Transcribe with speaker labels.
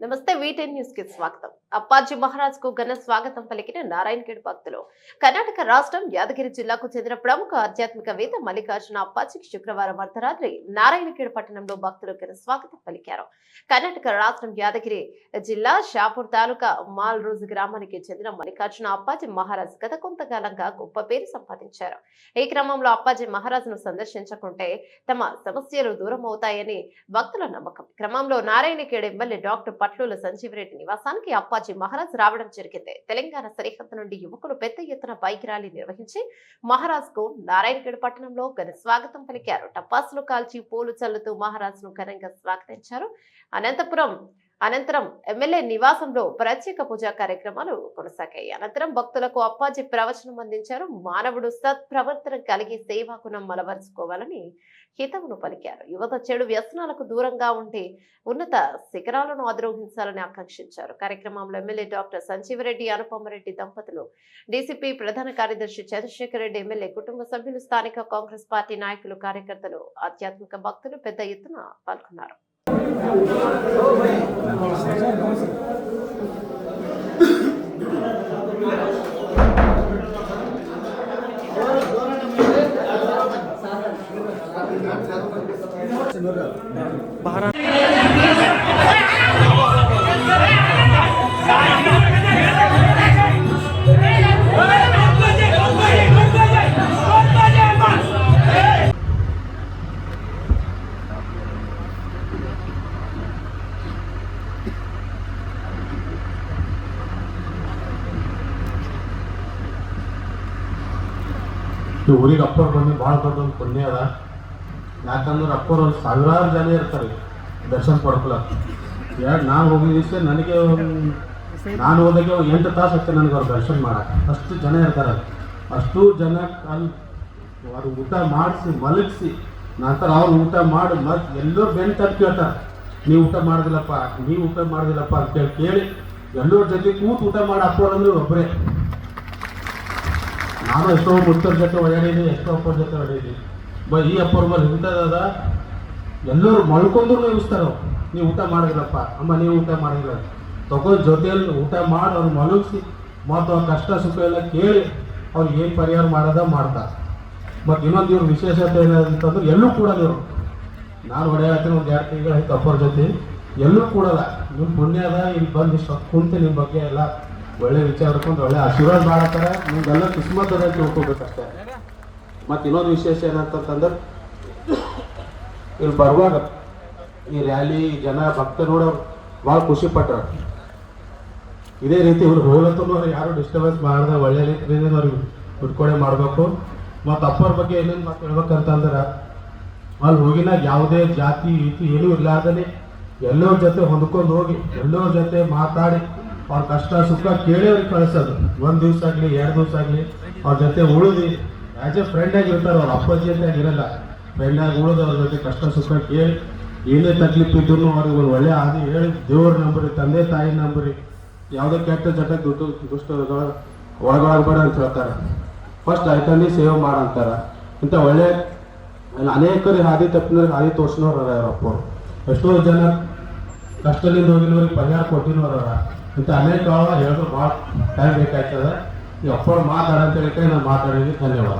Speaker 1: నమస్తే వీటెన్ న్యూస్ కి స్వాగతం. అప్పాజీ మహారాజ్ కు ఘన స్వాగతం పలికిన నారాయణఖేడ్ భక్తులు. కర్ణాటక రాష్ట్రం యాదగిరి జిల్లాకు చెందిన ప్రముఖ ఆధ్యాత్మికవేత్త మల్లికార్జున అప్పాజీకి శుక్రవారం అర్ధరాత్రి నారాయణఖేడ్ పట్టణంలో భక్తులు ఘన స్వాగతం పలికారు. కర్ణాటక రాష్ట్రం యాదగిరి జిల్లా షాపూర్ తాలూకా మాల్రోజు గ్రామానికి చెందిన మల్లికార్జున అప్పాజీ మహారాజ్ గత కొంతకాలంగా గొప్ప పేరు సంపాదించారు. ఈ క్రమంలో అప్పాజీ మహారాజ్ను సందర్శించకుంటే తమ సమస్యలు దూరం అవుతాయని భక్తుల నమ్మకం. క్రమంలో నారాయణఖేడ్ ఎమ్మెల్యే డాక్టర్ పట్లూల సంజీవరెడ్డి నివాసానికి అప్పాజీ మహారాజ్ రావడం జరిగింది. తెలంగాణ సరిహద్దు నుండి యువకులు పెద్ద ఎత్తున బైక్ ర్యాలీ నిర్వహించి మహారాజ్ కు నారాయణఖేడ్ పట్టణంలో ఘన స్వాగతం పలికారు. టపాసులు కాల్చి పూలు చల్లుతూ మహారాజ్ ను ఘనంగా స్వాగతించారు. అనంతరం ఎమ్మెల్యే నివాసంలో ప్రత్యేక పూజా కార్యక్రమాలు కొనసాగాయి. అనంతరం భక్తులకు అప్పాజీ ప్రవచనం అందించారు. మానవుడు సత్ప్రవర్తన కలిగి సేవాగుణం మలవరుచుకోవాలని హితవును పలికారు. యువత చెడు వ్యసనాలకు దూరంగా ఉండి ఉన్నత శిఖరాలను అధిరోహించాలని ఆకాంక్షించారు. కార్యక్రమంలో ఎమ్మెల్యే డాక్టర్ సంజీవరెడ్డి, అనుపమరెడ్డి దంపతులు, డీసీపీ ప్రధాన కార్యదర్శి చంద్రశేఖర్ రెడ్డి, ఎమ్మెల్యే కుటుంబ సభ్యులు, స్థానిక కాంగ్రెస్ పార్టీ నాయకులు, కార్యకర్తలు, ఆధ్యాత్మిక భక్తులు పెద్ద ఎత్తున పాల్గొన్నారు.
Speaker 2: ಊರಿಗೆ ಅಪ್ಪವ್ರು ಬಂದು ಭಾಳ ದೊಡ್ಡ ಒಂದು ಪುಣ್ಯ ಅದ. ಯಾಕಂದ್ರೆ ಅಪ್ಪವ್ರು ಒಂದು ಸಾವಿರಾರು ಜನ ಇರ್ತಾರೆ ದರ್ಶನ ಪಡ್ಕೊಳಕ್ಕೆ. ನಾನು ಹೋಗಿದ ದಿವಸ ನನಗೆ ನಾನು ಹೋದಾಗೆ 8 ತಾಸು ಆಗ್ತದೆ ನನಗೆ ಅವ್ರು ದರ್ಶನ ಮಾಡಕ್ಕೆ. ಅಷ್ಟು ಜನ ಇರ್ತಾರೆ. ಅಷ್ಟು ಜನ ಅಲ್ಲಿ ಅವ್ರು ಊಟ ಮಾಡಿಸಿ ಮಲಗಿಸಿ ನಂತರ ಅವ್ರು ಊಟ ಮಾಡಿ ಮತ್ತೆ ಎಲ್ಲರೂ ಬೆನ್ನು ತಟ್ಟು ಕೇಳ್ತಾರೆ, ನೀವು ಊಟ ಮಾಡೋದಿಲ್ಲಪ್ಪ ಅಂತ ಕೇಳಿ ಎಲ್ಲರ ಜೊತೆ ಕೂತು ಊಟ ಮಾಡಿ ಅಪ್ಪವ್ರಂದ್ರೆ ಒಬ್ಬರೇ. ನಾನು ಎಷ್ಟೋ ಮುತ್ತರ ಜೊತೆ ಒಳ್ಳೆಯೀನಿ, ಎಷ್ಟೋ ಅಪ್ಪರ ಜೊತೆ ಒಳ್ಳೆಯೀನಿ. ಈ ಅಪ್ಪರ ಮೇಲೆ ಇಂಥದ ಎಲ್ಲರೂ ಮಲ್ಕೊಂಡ್ರು ನಿಲ್ಲಿಸ್ತಾರೆ. ನೀವು ಊಟ ಮಾಡಿದ್ರಪ್ಪ ಅಮ್ಮ, ನೀವು ಊಟ ಮಾಡಿದ್ರ ತಗೊಂಡು ಜೊತೆಯಲ್ಲಿ ಊಟ ಮಾಡಿ ಅವ್ರು ಮಲಗಿಸಿ ಮತ್ತು ಅವ್ರ ಕಷ್ಟ ಸುಖ ಎಲ್ಲ ಕೇಳಿ ಅವ್ರಿಗೆ ಏನು ಪರಿಹಾರ ಮಾಡೋದ ಮಾಡ್ತಾರೆ. ಮತ್ತು ಇನ್ನೊಂದು ಇವ್ರ ವಿಶೇಷತೆ ಏನಂತಂದ್ರೆ ಎಲ್ಲೂ ಕೂಡ ನೀವು ನಾನು ಹೊಡೆಯತ್ತೀನಿ ಒಂದು 2 ತಿಂಗಳು ಆಯ್ತು ಅಪ್ಪರ ಜೊತೆ ಎಲ್ಲೂ ಕೂಡಲ್ಲ. ನಿಮ್ಮ ಪುಣ್ಯ ಅದ, ಇಲ್ಲಿ ಬಂದು ಇಷ್ಟು ಕುಂತು ನಿಮ್ಮ ಬಗ್ಗೆ ಎಲ್ಲ ಒಳ್ಳೆ ವಿಚಾರ ಹಿಡ್ಕೊಂಡು ಒಳ್ಳೆ ಆಶೀರ್ವಾದ ಮಾಡತ್ತಾರೆ. ನಿಮ್ಗೆಲ್ಲ ಕಿಸ್ಮತ್ ಅದ ತಿಳ್ಕೊಬೇಕಷ್ಟೇ. ಮತ್ತು ಇನ್ನೊಂದು ವಿಶೇಷ ಏನಂತಂದ್ರೆ ಇಲ್ಲಿ ಬರುವಾಗ ಈ ರ್ಯಾಲಿ ಜನ ಭಕ್ತರು ನೋಡೋರು ಭಾಳ ಖುಷಿ ಪಟ್ರು. ಇದೇ ರೀತಿ ಇವ್ರು ಹೋಲತ್ತೂ ಯಾರು ಡಿಸ್ಟರ್ಬೆನ್ಸ್ ಮಾಡಿದ್ರೆ ಒಳ್ಳೆ ರೀತಿಯಿಂದ ಅವ್ರಿಗೆ ಬಿಡ್ಕೊಡೆ ಮಾಡಬೇಕು. ಮತ್ತು ಅಪ್ಪರ ಬಗ್ಗೆ ಏನೇನು ಮಾತು ಹೇಳ್ಬೇಕಂತಂದ್ರೆ ಅಲ್ಲಿ ಹೋಗಿನಾಗ ಯಾವುದೇ ಜಾತಿ ರೀತಿ ಏನೂ ಇರ್ಲಾರ್ದೇ ಎಲ್ಲರ ಜೊತೆ ಹೊಂದ್ಕೊಂಡು ಹೋಗಿ ಎಲ್ಲರ ಜೊತೆ ಮಾತಾಡಿ ಅವ್ರ ಕಷ್ಟ ಸುಖ ಕೇಳಿ ಅವ್ರಿಗೆ ಕಳಿಸೋದು. 1 ದಿವಸ ಆಗಲಿ 2 ದಿವಸ ಆಗಲಿ ಅವ್ರ ಜೊತೆ ಉಳಿದು ಆ್ಯಸ್ ಎ ಫ್ರೆಂಡಾಗಿ ಇರ್ತಾರೆ. ಅವ್ರ ಅಪ್ಪಾಜಿ ಅಂತ ಇರಲ್ಲ, ಫ್ರೆಂಡಾಗಿ ಉಳಿದು ಅವ್ರ ಜೊತೆ ಕಷ್ಟ ಸುಖ ಕೇಳಿ ಏನೇ ತಕ್ಲೀಫ್ ಇದ್ರು ಅವ್ರಿಗೆ ಒಂದು ಒಳ್ಳೆ ಹಾದಿ ಹೇಳಿ ದೇವ್ರ ನಂಬರಿ, ತಂದೆ ತಾಯಿ ನಂಬರಿ, ಯಾವುದೇ ಕೆಟ್ಟ ಜಟ ದುಷ್ಟಗಳು ಒಳಗೊಳಗಬೇಡ ಅಂತ ಹೇಳ್ತಾರೆ. ಫಸ್ಟ್ ಆಯ್ತಂದು ಸೇವೆ ಮಾಡಂತಾರೆ. ಇಂಥ ಒಳ್ಳೆ ಅನೇಕರು ಹಾದಿ ತಪ್ಪಿನವ್ರಿಗೆ ಹಾದಿ ತೋರಿಸಿನವ್ರು ಅದ ಅಪ್ಪರು. ಎಷ್ಟೋ ಜನ ಕಷ್ಟದಿಂದ ಹೋಗಿನವ್ರಿಗೆ ಪರಿಹಾರ ಕೊಟ್ಟಿನವ್ರು ಅದ. ಇಂಥ ಅನೇಕ ಹೇಳಿದ್ರು ಭಾಳ ಟೈಮ್ ಬೇಕಾಗ್ತದೆ. ಈ ಅಪ್ಪರು ಮಾತಾಡಂತ ಹೇಳಿದ್ರೆ ನಾನು ಮಾತಾಡಿದ್ವಿ. ಧನ್ಯವಾದ.